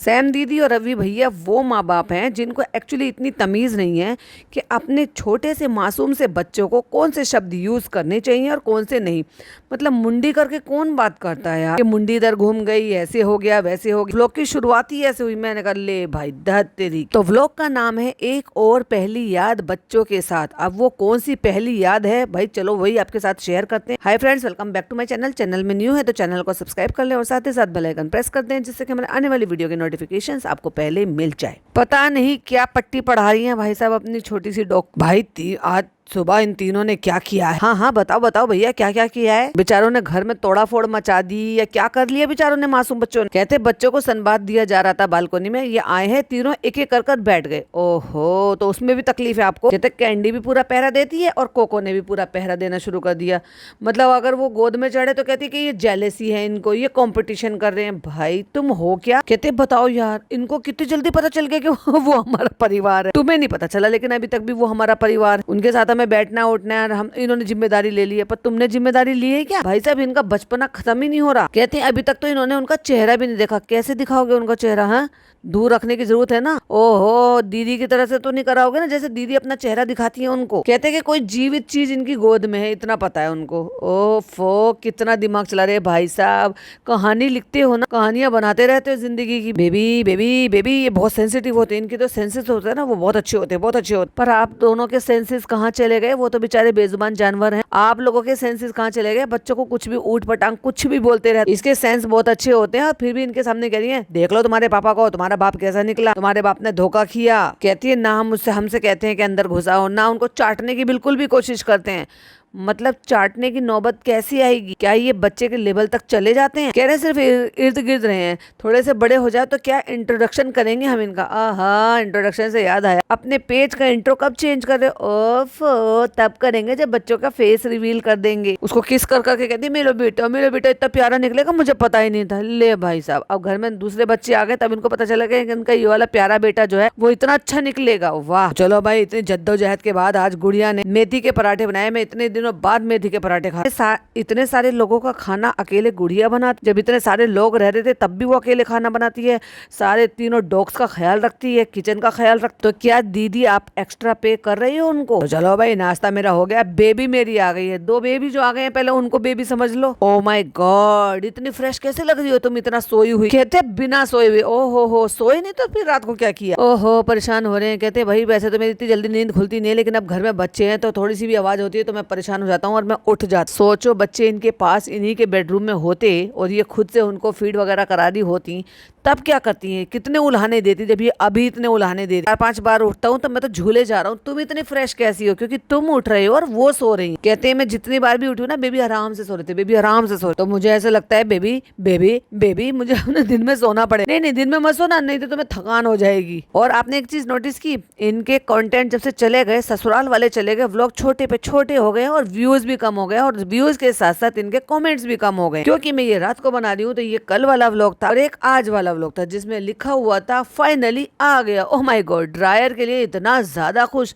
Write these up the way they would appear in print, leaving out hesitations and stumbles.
Sam दीदी और रवि भैया वो माँ बाप हैं जिनको एक्चुअली इतनी तमीज़ नहीं है कि अपने छोटे से मासूम से बच्चों को कौन से शब्द यूज़ करने चाहिए और कौन से नहीं। मतलब मुंडी करके कौन बात करता है यार, कि मुंडी इधर घूम गई, ऐसे हो गया वैसे हो गया। व्लॉग की शुरुआत ही ऐसे हुई, मैंने कहा ले भाई धत तेरी। तो व्लॉग का नाम है एक और पहली याद बच्चों के साथ। अब वो कौन सी पहली याद है भाई, चलो वही आपके साथ शेयर करते हैं। Hi friends, welcome back to my channel. Channel में न्यू है तो चैनल को सब्सक्राइब कर ले और साथ ही साथ बेल आइकन प्रेस कर दें, जिससे कि हमारे आने वाली वीडियो के नोटिफिकेशंस आपको पहले मिल जाए। पता नहीं क्या पट्टी पढ़ा रही हैं भाई साहब अपनी छोटी सी डॉग। भाई आज सुबह इन तीनों ने क्या किया है? हाँ हाँ बताओ बताओ भैया, क्या क्या किया है? बेचारों ने घर में तोड़ा फोड़ मचा दी या क्या कर लिया बेचारों ने मासूम बच्चों ने? कहते बच्चों को सनबाथ दिया जा रहा था बालकोनी में, ये आए हैं तीनों एक एक कर बैठ गए। ओहो, तो उसमें भी तकलीफ है आपको? कहते कैंडी भी पूरा पहरा देती है और कोको ने भी पूरा पहरा देना शुरू कर दिया। मतलब अगर वो गोद में चढ़े तो कहती कि ये जेलेसी है इनको, ये कॉम्पिटिशन कर रहे हैं। भाई तुम हो क्या? कहते बताओ यार, इनको कितनी जल्दी पता चल गया कि वो हमारा परिवार है। तुम्हें नहीं पता चला, लेकिन अभी तक भी वो हमारा परिवार है। उनके साथ हमें बैठना उठना है, हम इन्होंने जिम्मेदारी ले ली है। पर तुमने जिम्मेदारी ली है क्या? भाई साहब इनका बचपना खत्म ही नहीं हो रहा। कहते हैं अभी तक तो इन्होंने उनका चेहरा भी नहीं देखा। कैसे दिखाओगे उनका चेहरा? हाँ, दूर रखने की जरूरत है ना। ओहो, दीदी की तरह से तो नहीं कराओगे ना, जैसे दीदी अपना चेहरा दिखाती है उनको। कहते हैं कि कोई जीवित चीज इनकी गोद में है, इतना पता है उनको। ओफो, कितना दिमाग चला रहे भाई साहब। कहानी लिखते हो ना, कहानियां बनाते रहते हो जिंदगी की। बेबी बेबी बेबी, ये बहुत सेंसिटिव होते हैं। इनके तो सेंसेस होते हैं ना, वो बहुत अच्छे होते हैं, बहुत अच्छे होते। पर आप दोनों के सेंसेस कहाँ चले गए? वो तो बेचारे बेजुबान जानवर हैं। आप लोगों के सेंसेस कहाँ चले गए? बच्चों को कुछ भी ऊट पटांग कुछ भी बोलते रहते। इसके सेंस बहुत अच्छे होते हैं और फिर भी इनके सामने कह रही है देख लो तुम्हारे पापा को, तुम्हारा बाप कैसा निकला, तुम्हारे बाप ने धोखा किया। कहती है ना, हमसे कहते हैं कि अंदर घुसाओ ना, उनको चाटने की बिल्कुल भी कोशिश करते हैं। मतलब चाटने की नौबत कैसी आएगी? क्या ये बच्चे के लेवल तक चले जाते हैं? कह रहे सिर्फ इर्द गिर्द रहे हैं, थोड़े से बड़े हो जाए तो क्या इंट्रोडक्शन करेंगे हम इनका। आहा, इंट्रोडक्शन से याद आया, अपने पेज का इंट्रो कब चेंज कर रहे हो? ओफ, तब करेंगे जब बच्चों का फेस रिवील कर देंगे। उसको किस कर करके कहती है मेरा बेटा इतना प्यारा निकलेगा, मुझे पता ही नहीं था। ले भाई साहब, अब घर में दूसरे बच्चे आ गए तब इनको पता चला कि इनका ये वाला प्यारा बेटा जो है वो इतना अच्छा निकलेगा। वाह, चलो भाई, इतनी जद्दोजहद के बाद आज गुड़िया ने मेथी के पराठे बनाए। मैं इतने दिनों बाद मेथी के पराठे खाए। इतने सारे लोगों का खाना अकेले गुड़िया बनाती, जब इतने सारे लोग रह रहे थे तब भी वो अकेले खाना बनाती है। सारे तीनों डॉग्स का ख्याल रखती है, किचन का ख्याल रखती। तो क्या दीदी आप एक्स्ट्रा पे कर रही हो उनको? तो चलो भाई, नाश्ता मेरा हो गया। बेबी मेरी आ गई है, दो बेबी जो आ गए हैं, पहले उनको बेबी समझ लो। ओ माय गॉड, इतनी फ्रेश कैसे लग रही हो तुम, इतना सोई हुई? कहते बिना सोए हुए। ओहो हो, सोए नहीं तो फिर रात को क्या किया? ओहो, परेशान हो रहे हैं। कहते भाई वैसे तो मेरी इतनी जल्दी नींद खुलती नहीं है, लेकिन अब घर में बच्चे हैं तो थोड़ी सी भी आवाज होती है तो मैं परेशान हो जाता हूँ और मैं उठ जाता। सोचो बच्चे इनके पास इन्हीं के बेडरूम में होते और ये खुद से उनको फीड वगैरह करा रही होती, तब क्या करती हैं? कितने उल्हाने देती। जब ये अभी इतने उल्हाने दे रही, 4-5 बार उठता हूँ तो मैं तो झूले जा रहा हूँ। तुम इतनी फ्रेश कैसी हो? क्योंकि तुम उठ रहे हो और वो सो रही। कहते हैं मैं जितनी बार भी उठी हूँ ना, बेबी आराम से सो रहे थे, बेबी आराम से सो। तो मुझे ऐसा लगता है बेबी बेबी बेबी मुझे अपने दिन में सोना पड़े। नहीं नहीं, दिन में मत सोना, नहीं तो तुम्हें थकान हो जाएगी। और आपने एक चीज नोटिस की, इनके कंटेंट जब से चले गए, ससुराल वाले चले गए, व्लॉग छोटे पे छोटे हो गए और व्यूज भी कम हो गए, और व्यूज के साथ साथ इनके कमेंट्स भी कम हो गए। क्योंकि मैं ये रात को बना रही हूँ तो ये कल वाला व्लॉग था और एक आज वाला व्लॉग था जिसमें लिखा हुआ था फाइनली आ गया। ओह माय गॉड, ड्रायर के लिए इतना ज्यादा खुश।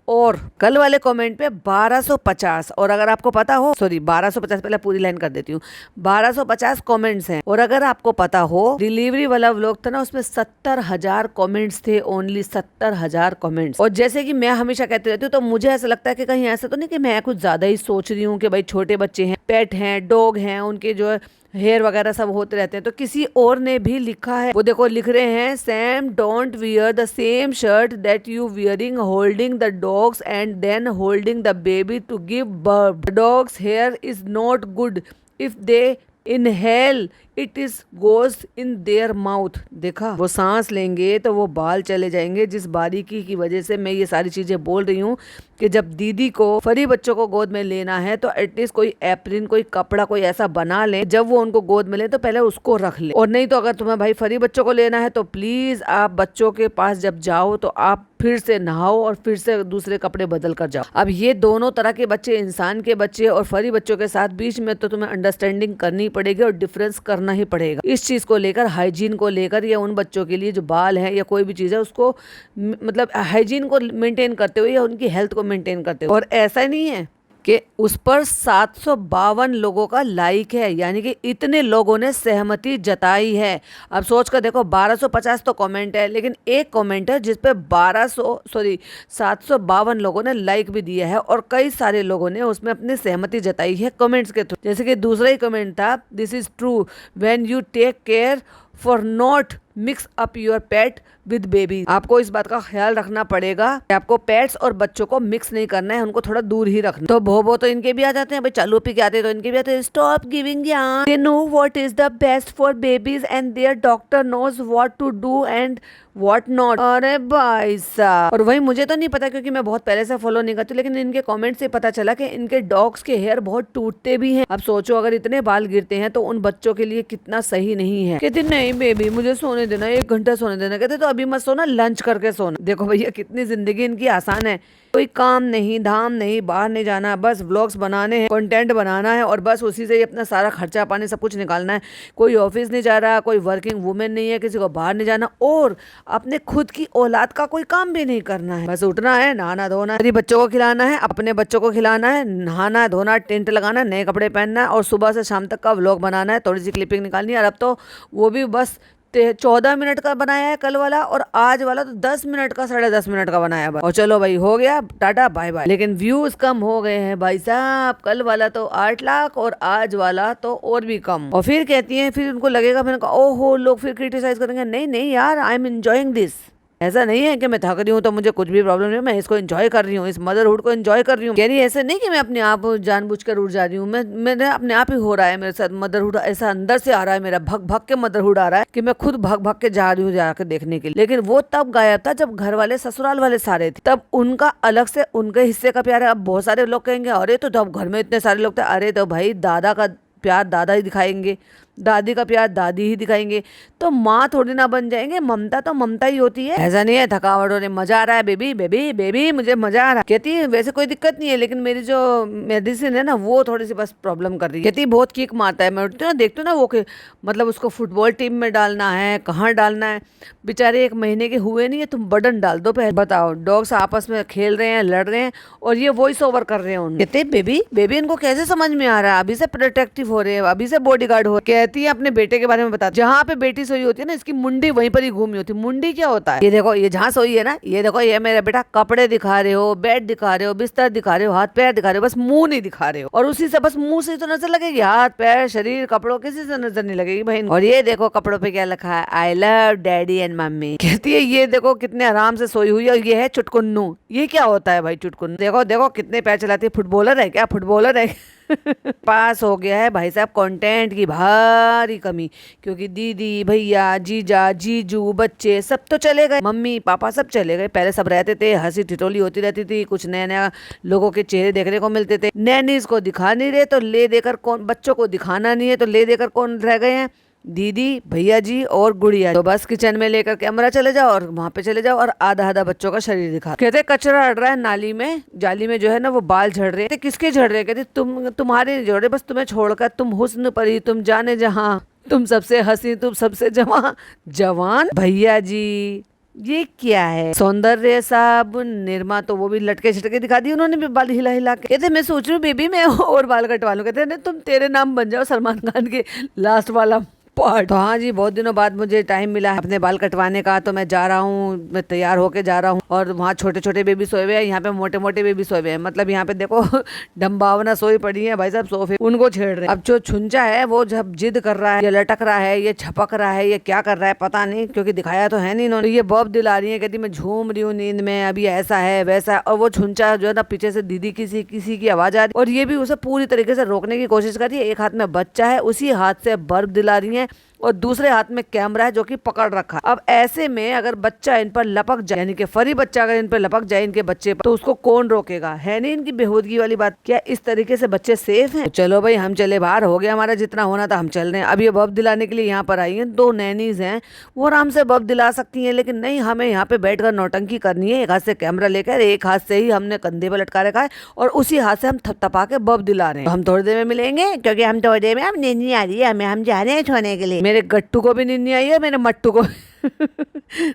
और कल वाले कमेंट पे 1250, और अगर आपको पता हो, सॉरी 1250, पहले पूरी लाइन कर देती हूँ, 1250 कमेंट्स हैं। और अगर आपको पता हो, डिलीवरी वाला व्लॉग था ना, उसमें 70,000 कमेंट्स थे, ओनली 70,000 कमेंट्स। और जैसे कि मैं हमेशा कहती रहती हूँ, तो मुझे ऐसा लगता है कि कहीं ऐसा तो नहीं कि मैं कुछ ज्यादा ही सोच रही हूँ कि भाई छोटे बच्चे हैं, पेट हैं, डॉग हैं, उनके जो है हेयर वगैरह सब होते रहते हैं। तो किसी और ने भी लिखा है, वो देखो लिख रहे हैं, Sam don't wear the same shirt that you wearing, holding the dogs and then holding the baby to give birth. Dogs hair is not good if they inhale it is goes in their mouth. देखा, वो सांस लेंगे तो वो बाल चले जाएंगे। जिस बारीकी की वजह से मैं ये सारी चीजें बोल रही हूँ कि जब दीदी को फरी बच्चों को गोद में लेना है तो एटलीस्ट कोई एप्रिन, कोई कपड़ा, कोई ऐसा बना ले, जब वो उनको गोद में ले तो पहले उसको रख ले। और नहीं तो अगर तुम्हें भाई फरी बच्चों को लेना है तो प्लीज आप बच्चों के पास जब जाओ तो आप फिर से नहाओ और फिर से दूसरे कपड़े बदल कर जाओ। अब ये दोनों तरह के बच्चे, इंसान के बच्चे और फरी बच्चों के साथ बीच में तो तुम्हें अंडरस्टैंडिंग करनी पड़ेगी और डिफरेंस करना ही पड़ेगा इस चीज को लेकर, हाइजीन को लेकर, या उन बच्चों के लिए जो बाल है या कोई भी चीज है उसको मतलब हाइजीन को मेंटेन करते हुए या उनकी हेल्थ को मेंटेन करते हुए। और ऐसा नहीं है कि उस पर 752 लोगों का लाइक है, यानी कि इतने लोगों ने सहमति जताई है। अब सोच कर देखो, 1250 तो कमेंट है, लेकिन एक कमेंट है जिस पे 752 लोगों ने लाइक भी दिया है, और कई सारे लोगों ने उसमें अपनी सहमति जताई है कमेंट्स के थ्रू। जैसे कि दूसरा ही कमेंट था, this is true when you take care for not mix up your pet with baby. आपको इस बात का ख्याल रखना पड़ेगा कि आपको पेट्स और बच्चों को मिक्स नहीं करना है, उनको थोड़ा दूर ही रखना। तो भो तो इनके भी आ जाते हैं भाई, चालू पी के आते हैं तो इनके भी आते हैं, stop giving yarn, they know what is the best for babies and their doctor knows what to do and what not. अरे भाई साहब, और वही मुझे तो नहीं पता क्योंकि मैं बहुत पहले से फॉलो नहीं करती, लेकिन इनके कमेंट से पता चला कि इनके डॉग्स के हेयर बहुत टूटते भी हैं। अब सोचो अगर इतने बाल गिरते हैं तो उन बच्चों के लिए कितना सही नहीं है। कहते नहीं बेबी मुझे सोने देना, 1 घंटा सोने देना। कहते तो अभी मत सोना, लंच करके सोना। देखो भैया कितनी जिंदगी इनकी आसान है, कोई काम नहीं धाम नहीं, बाहर नहीं जाना, बस व्लॉग्स बनाने हैं, कंटेंट बनाना है, और बस उसी से ही अपना सारा खर्चा पानी सब कुछ निकालना है। कोई ऑफिस नहीं जा रहा, कोई वर्किंग वुमेन नहीं है, किसी को बाहर नहीं जाना, और अपने खुद की औलाद का कोई काम भी नहीं करना है। बस उठना है, नहाना धोना है, बच्चों को खिलाना है, अपने बच्चों को खिलाना है, नहाना धोना, टेंट लगाना, नए कपड़े पहनना है, और सुबह से शाम तक का व्लॉग बनाना है, थोड़ी सी क्लिपिंग निकालनी है। और अब तो वो भी बस 14 मिनट का बनाया है कल वाला, और आज वाला तो 10 मिनट का 10.5 मिनट का बनाया है। और चलो भाई हो गया, टाटा बाय बाय। लेकिन व्यूज कम हो गए हैं भाई साहब, कल वाला तो 8 लाख और आज वाला तो और भी कम। और फिर कहती हैं, फिर उनको लगेगा, मैंने कहा ओहो लोग फिर क्रिटिसाइज करेंगे। नहीं नहीं यार, आई एम एंजॉइंग दिस। ऐसा नहीं है कि मैं थक रही हूँ तो मुझे कुछ भी प्रॉब्लम नहीं है, मैं इसको एंजॉय कर रही हूँ, इस मदरहुड को एंजॉय कर रही हूँ। यानी ऐसे नहीं कि मैं अपने आप जानबूझकर उड़ जा रही हूँ, मेरे अपने आप ही हो रहा है मेरे साथ मदरहुड, ऐसा अंदर से आ रहा है मेरा, भग भग के मदरहुड आ रहा है कि मैं खुद भग भग के जा रही हूँ जाकर देखने के लिए। लेकिन वो तब गायब था जब घर वाले ससुराल वाले सारे थे, तब उनका अलग से उनके हिस्से का प्यार है। अब बहुत सारे लोग कहेंगे अरे तो जब घर में इतने सारे लोग थे, अरे तो भाई दादा का प्यार दादा ही दिखाएंगे, दादी का प्यार दादी ही दिखाएंगे, तो माँ थोड़ी ना बन जाएंगे। ममता तो ममता ही होती है। ऐसा नहीं है थकावट होने, मजा आ रहा है बेबी बेबी बेबी मुझे मजा आ रहा है। कहती है वैसे कोई दिक्कत नहीं है, लेकिन मेरी जो मेडिसिन है ना वो थोड़ी सी बस प्रॉब्लम कर रही है। कहती बहुत किक मारता है, मैं उठती हूँ ना देखती हूँ ना वो मतलब उसको फुटबॉल टीम में डालना है, कहाँ डालना है, बेचारे 1 महीने के हुए नहीं है, तुम बटन डाल दो पहले। बताओ, डॉग्स आपस में खेल रहे हैं, लड़ रहे हैं, और ये वॉइस ओवर कर रहे हैं उनको। कहते बेबी बेबी इनको कैसे समझ में आ रहा है, अभी से प्रोटेक्टिव हो रहे हैं, अभी से बॉडीगार्ड हो। कहती है अपने बेटे के बारे में बता, जहाँ पे बेटी सोई होती है ना, इसकी मुंडी वहीं पर ही घूमी होती है। मुंडी क्या होता है, ये देखो, ये जहाँ सोई है ना, ये देखो, ये मेरा बेटा कपड़े दिखा रहे हो, बेड दिखा रहे हो, बिस्तर दिखा रहे हो, हाथ पैर दिखा रहे हो, बस मुंह नहीं दिखा रहे हो। और उसी से बस मुंह से तो नजर लगेगी, हाथ पैर शरीर कपड़ों किसी से नजर नहीं लगेगी बहन। और ये देखो कपड़ों पे क्या लिखा है, I love daddy and mummy. कहती है ये देखो कितने आराम से सोई हुई है, और ये है चुटकुन्नू। ये क्या होता है भाई चुटकुन्नू? देखो देखो कितने पैर चलाती है, फुटबॉलर है क्या, फुटबॉलर है। पास हो गया है भाई साहब कंटेंट की भारी कमी, क्योंकि दीदी भैया जीजा जीजू बच्चे सब तो चले गए, मम्मी पापा सब चले गए। पहले सब रहते थे, हंसी ठिठोली होती रहती थी, कुछ नया नया लोगों के चेहरे देखने को मिलते थे। नैनीज को दिखा नहीं रहे तो ले देकर कौन, बच्चों को दिखाना नहीं है तो ले देकर कौन रह गए हैं, दीदी भैया जी और गुड़िया। तो बस किचन में लेकर कैमरा चले जाओ और वहां पे चले जाओ और आधा आधा बच्चों का शरीर दिखा। कहते कचरा अड़ रहा है नाली में, जाली में जो है ना वो बाल झड़ रहे हैं। किसके झड़ रहे हैं? कहते तुम्हारे नहीं झड़ रहे, बस तुम्हें छोड़कर, तुम हुस्न परी तुम जाने जहां, तुम सबसे हंसी तुम सबसे जवान भैया जी। ये क्या है? सौंदर्य साहब निरमा, तो वो भी लटके छटके दिखा दी उन्होंने भी, बाल हिला हिला के। कहते मैं सोच रही हूँ बेबी मैं और बाल कटवा लूं। कहते नहीं तुम तेरे नाम बन जाओ सलमान खान के लास्ट वाला पार्ट। तो हाँ जी, बहुत दिनों बाद मुझे टाइम मिला है अपने बाल कटवाने का, तो मैं जा रहा हूँ, मैं तैयार होके जा रहा हूँ। और वहाँ छोटे छोटे बेबी सोए हुए हैं, यहाँ पे मोटे मोटे बेबी सोए हुए हैं। मतलब यहाँ पे देखो डम्बावना सोई पड़ी है भाई साहब सोफे, उनको छेड़ रहे हैं। अब जो छुंचा है वो जब जिद कर रहा है, ये लटक रहा है, ये छपक रहा है, ये क्या कर रहा है पता नहीं, क्योंकि दिखाया तो है नहीं इन्होंने। ये बॉब दिला रही है, कहती मैं झूम रही हूँ नींद में, अभी ऐसा है वैसा है। और वो छुंचा जो है ना पीछे से दीदी किसी किसी की आवाज आ रही, और ये भी उसे पूरी तरीके से रोकने की कोशिश कर रही है। एक हाथ में बच्चा है, उसी हाथ से बर्फ दिला रही है, और दूसरे हाथ में कैमरा है जो कि पकड़ रखा। अब ऐसे में अगर बच्चा इन पर लपक जाए, यानी कि फरी बच्चा अगर इन पर लपक जाए इनके बच्चे पर, तो उसको कौन रोकेगा? है नहीं इनकी बेहूदगी वाली बात। क्या इस तरीके से बच्चे सेफ हैं? तो चलो भाई हम चले बाहर, हो गया हमारा जितना होना था, हम चल रहे हैं। अब ये बब दिलाने के लिए यहाँ पर आई है, 2 नैनीज हैं, वो आराम से बब दिला सकती है, लेकिन नहीं, हमें यहाँ पे बैठकर नौटंकी करनी है। एक हाथ से कैमरा लेकर, एक हाथ से ही हमने कंधे पर लटका रखा है, और उसी हाथ से हम थपथपा के बब दिला रहे हैं। तो हम थोड़ी देर में मिलेंगे, क्योंकि हम थोड़ी देर में, हम नैनी आ रही है, हम जा रहे हैं सोने के लिए। मेरे गट्टू को भी नींद नहीं आई है, मेरे मट्टू को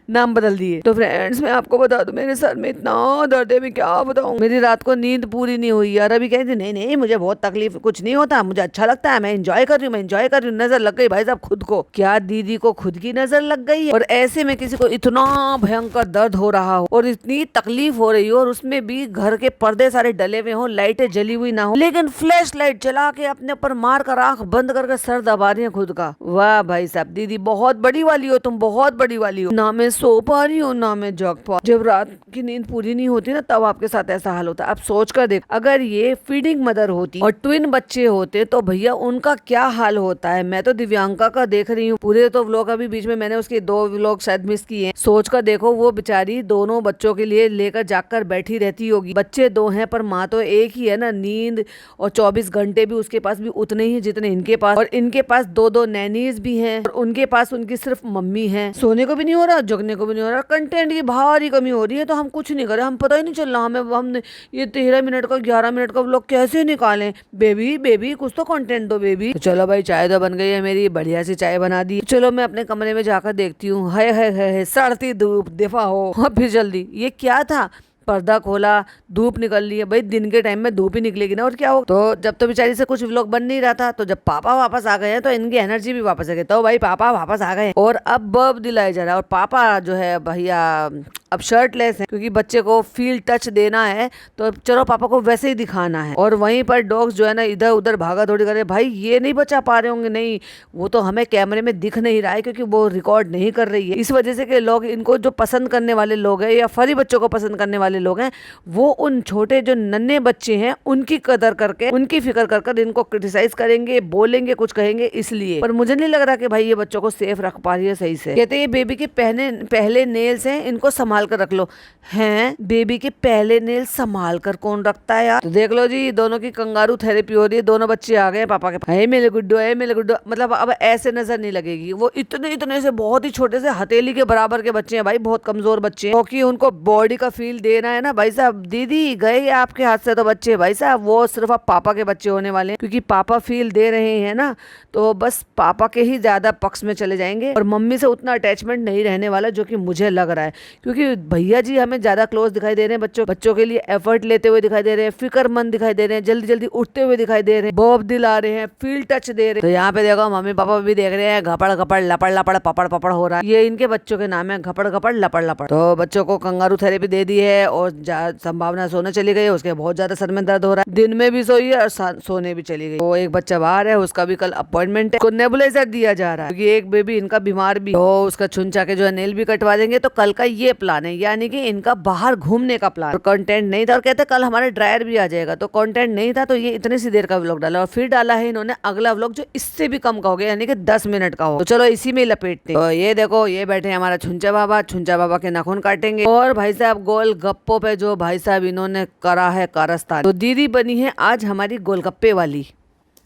नाम बदल दिए। तो फ्रेंड्स मैं आपको बता दूं, मेरे सर में इतना दर्द है, मैं क्या बताऊं। मेरी रात को नींद पूरी नहीं हुई यार। अभी कहती नहीं नहीं मुझे बहुत तकलीफ, कुछ नहीं होता, मुझे अच्छा लगता है, मैं एंजॉय कर रही हूँ, मैं एंजॉय कर रही हूँ। नजर लग गई भाई साहब खुद को। क्या दीदी को खुद की नजर लग गई है? और ऐसे में किसी को इतना भयंकर दर्द हो रहा हो और इतनी तकलीफ हो रही हो, और उसमें भी घर के पर्दे सारे डले हुए हो, लाइटें जली हुई ना हो, लेकिन फ्लैश लाइट जला के अपने ऊपर मार कर आंख बंद करके सर दबा रही है खुद का। वाह भाई साहब, दीदी बहुत बड़ी वाली हो तुम, बहुत बड़ी वाली हो। ना मैं सो पा रही हूँ ना मैं जग पा। जब रात की नींद पूरी नहीं होती ना, तब आपके साथ ऐसा हाल होता है। आप सोच कर देख, अगर ये फीडिंग मदर होती और ट्विन बच्चे होते तो भैया उनका क्या हाल होता है। मैं तो दिव्यांका का देख रही हूँ पूरे, तो व्लॉग अभी बीच में मैंने उसके 2 व्लॉग शायद मिस किए हैं। सोच कर देखो, वो बेचारी दोनों बच्चों के लिए लेकर जाकर बैठी रहती होगी। बच्चे 2 हैं पर माँ तो एक ही है ना। नींद और 24 घंटे भी उसके पास भी उतने ही जितने इनके पास, और इनके पास 2-2 नैनीज भी हैं, और उनके पास उनकी सिर्फ मम्मी है। सोने को भी नहीं हो रहा, जगने को भी नहीं हो रहा, कंटेंट की भारी कमी हो रही है। तो हम कुछ नहीं करें, हम पता ही नहीं चल रहा हमें, हमने ये 13 मिनट का 11 मिनट का व्लॉग कैसे निकालें। बेबी बेबी कुछ तो कंटेंट दो बेबी। तो चलो भाई, चाय तो बन गई है मेरी, बढ़िया सी चाय बना दी। चलो मैं अपने कमरे में जाकर देखती हूँ। है सड़ती धूप दफा हो। हाँ फिर जल्दी, ये क्या था, पर्दा खोला, धूप निकल रही है। भाई दिन के टाइम में धूप ही निकलेगी ना, और क्या हो। तो जब तो बेचारी से कुछ व्लॉग बन नहीं रहा था, तो जब पापा वापस आ गए हैं तो इनकी एनर्जी भी वापस आ गई। तो भाई पापा वापस आ गए और अब बर्फ दिलाया जा रहा है। और पापा जो है भैया अब शर्टलेस है, क्योंकि बच्चे को फील टच देना है, तो चलो पापा को वैसे ही दिखाना है। और वहीं पर डॉग्स जो है ना इधर उधर भागा दौड़ी करे। भाई ये नहीं बचा पा रहे होंगे, नहीं वो तो हमें कैमरे में दिख नहीं रहा है, क्योंकि वो रिकॉर्ड नहीं कर रही है। इस वजह से कि लोग इनको जो पसंद करने वाले लोग हैं, या फरी बच्चों को पसंद करने वाले लोग हैं, वो उन छोटे जो नन्हे बच्चे हैं उनकी कदर करके, उनकी फिक्र कर कर इनको क्रिटिसाइज करेंगे, बोलेंगे, कुछ कहेंगे इसलिए। पर मुझे नहीं लग रहा कि भाई ये बच्चों को सेफ रख पा रही है सही से। कहते हैं बेबी के पहले नेल्स हैं, इनको संभाल कर रख लो। हैं, बेबी के पहले नेल्स संभाल कर कौन रखता है यार। तो देख लो जी, दोनों की कंगारू थेरेपी हो रही है। दोनों बच्चे आ गए पापा के पास। है मेरे गुड्डो, है मेरे गुड्डो। मतलब अब ऐसे नजर नहीं लगेगी। वो इतने इतने से बहुत ही छोटे से हथेली के बराबर के बच्चे हैं भाई, बहुत कमजोर बच्चे हैं, क्योंकि उनको बॉडी का फील देना है ना भाई साहब। दीदी गए आपके हाथ से तो बच्चे भाई साहब, वो सिर्फ अब पापा के बच्चे होने वाले हैं, क्योंकि पापा फील दे रहे हैं ना, तो बस पापा के ही ज्यादा पक्ष में चले जाएंगे, और मम्मी से उतना अटैचमेंट नहीं रहने वाला, जो कि मुझे लग रहा है। क्योंकि भैया जी हमें ज्यादा क्लोज दिखाई दे रहे हैं, बच्चों के लिए एफर्ट लेते हुए दिखाई दे रहे हैं, फिक्रमंद दिखाई दे रहे हैं, जल्दी जल्दी उठते हुए दिखाई दे रहे हैं, बॉब दिला रहे हैं, फील टच दे रहे हैं। तो यहाँ पे देखो मम्मी पापा भी देख रहे हैं, घपड़ घपड़ लपड़ लपड़ पपड़ पपड़ हो रहा है। ये इनके बच्चों के नाम है, घपड़ घपड़ लपड़ लपड़। तो बच्चों को कंगारू थेरेपी दे दी है, और संभावना सोने चली गई, उसके बहुत ज्यादा सर में दर्द हो रहा है। दिन में भी सोई है और सोने भी चली गई। तो एक बच्चा बाहर है, उसका भी कल अपॉइंटमेंट है, उसको नेबुलाइजर दिया जा रहा है, क्योंकि एक बेबी इनका बीमार भी, तो उसका छुंचा के जो है नेल भी कटवा देंगे। तो कल का ये प्लान है, यानी कि इनका बाहर घूमने का प्लान। कंटेंट नहीं था, और कहते कल हमारा ड्रायर भी आ जाएगा, तो कंटेंट नहीं था, तो ये इतनी सी देर का व्लॉग डाला। और फिर डाला है इन्होंने अगला व्लॉग जो इससे भी कम का हो गया, यानी कि 10 मिनट का हो। तो चलो इसी में लपेटते हैं। तो ये देखो, ये बैठे हमारा छुंचा बाबा के नाखून काटेंगे। और भाई साहब गोल गप्पों पे जो भाई साहब इन्होंने करा है कारस्तान। तो दीदी बनी है आज हमारी गोलगप्पे वाली।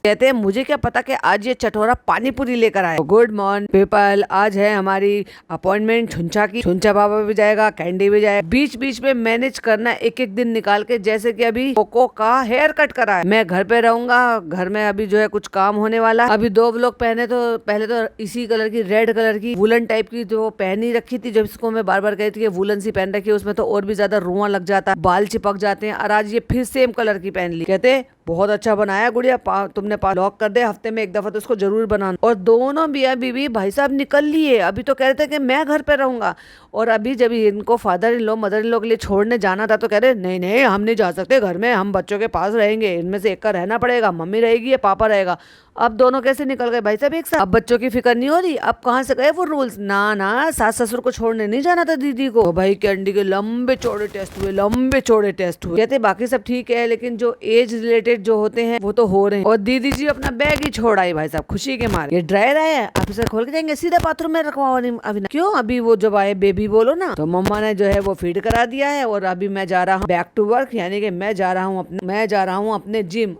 कहते हैं मुझे क्या पता कि आज ये चटोरा पानी पूरी लेकर आए। गुड मॉर्निंग पीपल, आज है हमारी अपॉइंटमेंट छुंचा की। छुंचा बाबा भी जाएगा, कैंडी भी जाएगा। बीच बीच में मैनेज करना एक एक दिन निकाल के, जैसे कि अभी कोको का हेयर कट करा है। मैं घर पे रहूंगा, घर में अभी जो है कुछ काम होने वाला। अभी 2 व्लॉग पहने, तो पहले तो इसी कलर की रेड कलर की वुलन टाइप की जो पहनी रखी थी, जब इसको मैं बार बार कहती थी कि वुलन सी पहन रखी है, उसमें तो और भी ज्यादा रुआं लग जाता है, बाल चिपक जाते हैं। और आज ये फिर सेम कलर की पहन ली। कहते बहुत अच्छा बनाया गुड़िया, तुमने लॉक कर दे, हफ्ते में एक दफा तो उसको जरूर बनाना। और दोनों मियाँ बीवी भाई साहब निकल लिए। अभी तो कह रहे थे कि मैं घर पे रहूंगा, और अभी जब इनको father in law mother in law के लिए छोड़ने जाना था, तो कह रहे नहीं नहीं हम नहीं जा सकते, घर में हम बच्चों के पास रहेंगे, इनमें से एक का रहना पड़ेगा, मम्मी रहेगी या पापा रहेगा। अब दोनों कैसे निकल गए भाई साहब एक साथ। अब बच्चों की फिक्र नहीं हो रही, अब कहाँ से गए वो रूल्स। ना सास ससुर को छोड़ने नहीं जाना था दीदी को। तो भाई कैंडी के लंबे चौड़े टेस्ट हुए, कहते बाकी सब ठीक है, लेकिन जो एज रिलेटेड जो होते हैं वो तो हो रहे हैं। और दीदी जी अपना बैग ही छोड़ आई भाई साहब खुशी के मारे। ये ड्रायर आया, आप इसे खोल के जाएंगे सीधा बाथरूम में रखवाओ। अभी क्यों, अभी वो जब आए बेबी बोलो ना, तो मम्मा ने जो है वो फीड करा दिया है। और अभी मैं जा रहा हूँ बैक टू वर्क, यानी कि मैं जा रहा हूँ अपने जिम।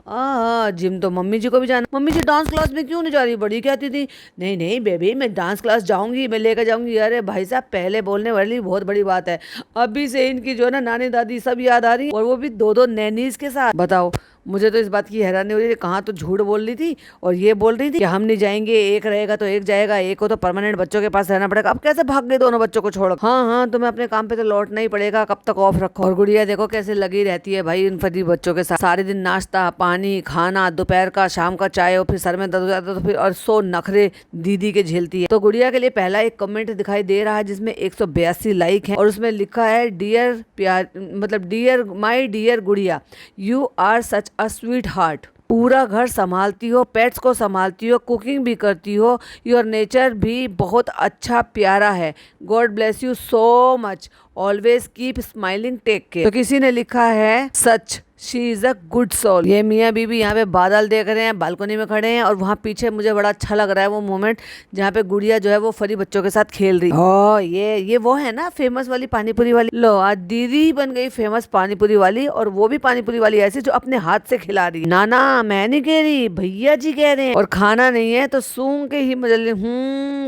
जिम तो मम्मी जी को भी जाना। मम्मी जी डांस क्लास में क्यों नहीं जा रही, बड़ी कहती थी नहीं नहीं बेबी मैं डांस क्लास जाऊंगी, मैं लेकर जाऊंगी। अरे भाई साहब पहले बोलने वाली बहुत बड़ी बात है। अभी से इनकी जो है ना नानी दादी सब याद आ रही, और वो भी 2-2 नैनीज के साथ। बताओ मुझे तो इस बात की हैरानी हो रही है, कहाँ तो झूठ बोल रही थी और ये बोल रही थी कि हम नहीं जाएंगे, एक रहेगा तो एक जाएगा, एक को तो परमानेंट बच्चों के पास रहना पड़ेगा। अब कैसे भाग गए दोनों बच्चों को छोड़? हाँ हाँ, तुम्हें अपने काम पे तो लौटना ही पड़ेगा, कब तक ऑफ रखो। और गुड़िया देखो कैसे लगी रहती है भाई इन फटी बच्चों के साथ, सारे दिन नाश्ता पानी खाना, दोपहर का शाम का चाय, और फिर सर में दर्द हो जाता है तो फिर और 100 नखरे दीदी के झेलती है। तो गुड़िया के लिए पहला एक कमेंट दिखाई दे रहा है जिसमें 182 लाइक है और उसमें लिखा है डियर प्यार, मतलब डियर माय डियर गुड़िया, you are such a sweetheart. पूरा घर संभालती हो, पेट्स को संभालती हो, कुकिंग भी करती हो, योर नेचर भी बहुत अच्छा प्यारा है। God bless you so much, always keep smiling, take care. तो किसी ने लिखा है सच she is a good soul. ये मियाँ बीबी यहाँ पे बादल देख रहे हैं, बालकनी में खड़े हैं और वहाँ पीछे मुझे बड़ा अच्छा लग रहा है वो मोमेंट जहाँ पे गुड़िया जो है वो फरी बच्चों के साथ खेल रही है। ओ ये वो है ना फेमस वाली पानीपुरी वाली। लो आज दीदी बन गई फेमस पानीपुरी वाली, और वो भी पानीपुरी वाली ऐसी जो अपने हाथ से खिला रही है। ना ना मैं नहीं कह रही, भैया जी कह रहे हैं। और खाना नहीं है तो सूंघ के ही मजल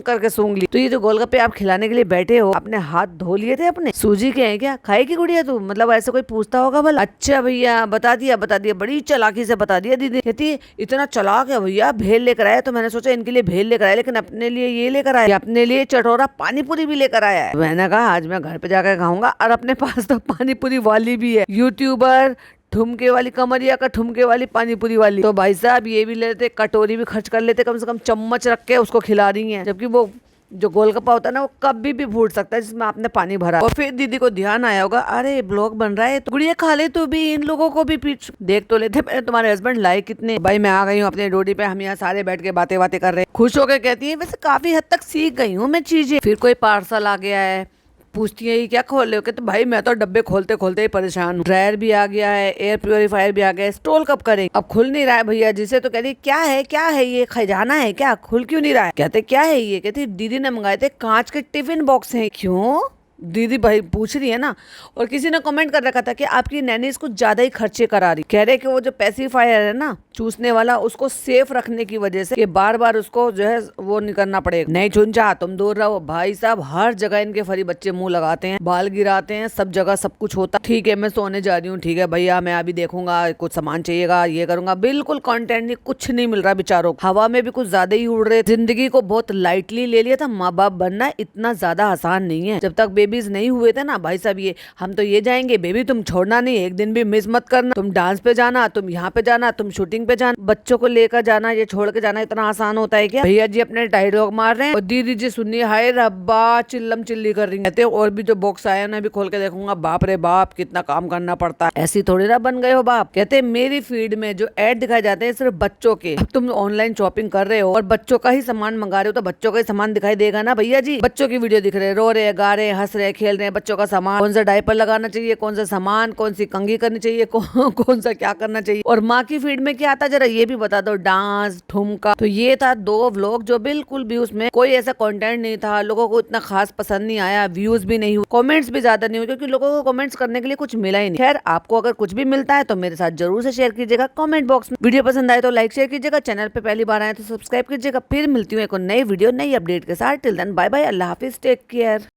करके सूंघ ली। तो ये जो गोलगप्पे आप खिलाने के लिए बैठे हो, अपने हाथ धो लिए थे अपने? सूजी के हैं क्या? खाएगी गुड़िया तू? मतलब ऐसे कोई पूछता होगा भला? अच्छा भैया बता दिया, बड़ी चालाकी से बता दिया। दीदी कहती इतना चालाक है भैया, भेल लेकर आया। तो मैंने सोचा इनके लिए भेल लेकर आया, लेकिन अपने लिए ये लेकर आया, अपने लिए चटोरा पानीपुरी भी लेकर आया है। मैंने कहा आज मैं घर पे जाकर खाऊंगा, और अपने पास तो पानीपुरी वाली भी है, यूट्यूबर ठुमके वाली, कमरिया का ठुमके वाली पानीपुरी वाली। तो भाई साहब ये भी ले लेते, कटोरी भी खर्च कर लेते, कम से कम चम्मच रख के उसको खिला रही हैं। जबकि वो जो गोलगप्पा होता है ना वो कभी भी फूट सकता है जिसमें आपने पानी भरा। और फिर दीदी को ध्यान आया होगा, अरे ब्लॉग बन रहा है तो गुड़िया खा ले तो भी, इन लोगों को भी पीछ देख तो लेते। पहले तुम्हारे हस्बैंड लाइक कितने। भाई मैं आ गई हूँ अपने ड्यूटी पे, हम यहाँ सारे बैठ के बातें कर रहे हैं। खुश होकर कहती है वैसे काफी हद तक सीख गई हूँ मैं चीजें। फिर कोई पार्सल आ गया है, पूछती है ये क्या खोल रहे हो? कहते भाई मैं तो डब्बे खोलते खोलते ही परेशान हूँ। ड्रायर भी आ गया है, एयर प्योरीफायर भी आ गया है, स्टोल कब करें? अब खुल नहीं रहा है भैया जिसे। तो कहती क्या है ये, खजाना है क्या? खुल क्यों नहीं रहा है? कहते क्या है ये? कहती दीदी ने मंगाए थे कांच के टिफिन बॉक्स हैं। क्यों? दीदी भाई पूछ रही है ना। और किसी ने कमेंट कर रखा था कि आपकी नैनीज कुछ ज्यादा ही खर्चे करा रही। कह रहे कि वो जो पैसिफायर है ना चूसने वाला, उसको सेफ रखने की वजह से कि बार बार उसको जो है वो नहीं करना पड़ेगा। नहीं चुनचा तुम दूर रहो। भाई साहब हर जगह इनके फरी बच्चे मुंह लगाते हैं, बाल गिराते हैं, सब जगह सब कुछ होता। ठीक है मैं सोने जा रही हूँ, ठीक है भैया मैं अभी देखूंगा, कुछ सामान चाहिएगा ये करूंगा। बिल्कुल कंटेंट नहीं, कुछ नहीं मिल रहा बेचारों को। हवा में भी कुछ ज्यादा ही उड़ रहे। जिंदगी को बहुत लाइटली ले लिया था। माँ बाप बनना इतना ज्यादा आसान नहीं है। जब तक बेबीज नहीं हुए थे ना भाई साहब, ये हम तो ये जाएंगे बेबी तुम छोड़ना नहीं, एक दिन भी मिस मत करना, तुम डांस पे जाना, तुम यहाँ पे जाना, तुम शूटिंग पे जाना। बच्चों को लेकर जाना, ये छोड़ के जाना इतना आसान होता है क्या? भैया जी अपने डायलॉग मार रहे हैं और दीदी जी सुनिए हाय रब्बा चिल्लम चिल्ली कर रही है। और भी जो बॉक्स आया ना भी खोल के देखूंगा, बाप रे बाप कितना काम करना पड़ता है। ऐसी थोड़ी ना बन गए हो बाप। कहते मेरी फीड में जो एड दिखाए जाते हैं सिर्फ बच्चों के। अब तुम ऑनलाइन शॉपिंग कर रहे हो और बच्चों का ही सामान मंगा रहे हो तो बच्चों का ही सामान दिखाई देगा ना भैया जी। बच्चों की वीडियो दिख रहे, रो रहे, गा रहे, हंस रहे, खेल रहे, बच्चों का सामान, कौन सा डायपर लगाना चाहिए, कौन सा सामान, कौन सी कंघी करनी चाहिए, कौन सा क्या करना चाहिए। और माँ की फीड में क्या आता जरा ये भी बता दो। डांस, ठुमका। तो ये था 2 व्लॉग जो बिल्कुल भी उसमें कोई ऐसा कंटेंट नहीं था, लोगों को इतना खास पसंद नहीं आया, व्यूज भी नहीं हुए, कमेंट्स भी ज्यादा नहीं हुए क्योंकि लोगों को कमेंट्स करने के लिए कुछ मिला ही नहीं। खैर आपको अगर कुछ भी मिलता है तो मेरे साथ जरूर से शेयर कीजिएगा कमेंट बॉक्स में। वीडियो पसंद आए तो लाइक शेयर कीजिएगा, चैनल पे पहली बार आए तो सब्सक्राइब कीजिएगा। फिर मिलती हूँ एक नई वीडियो नई अपडेट के साथ। टिल देन बाय बाय, अल्लाह हाफिज, टेक केयर।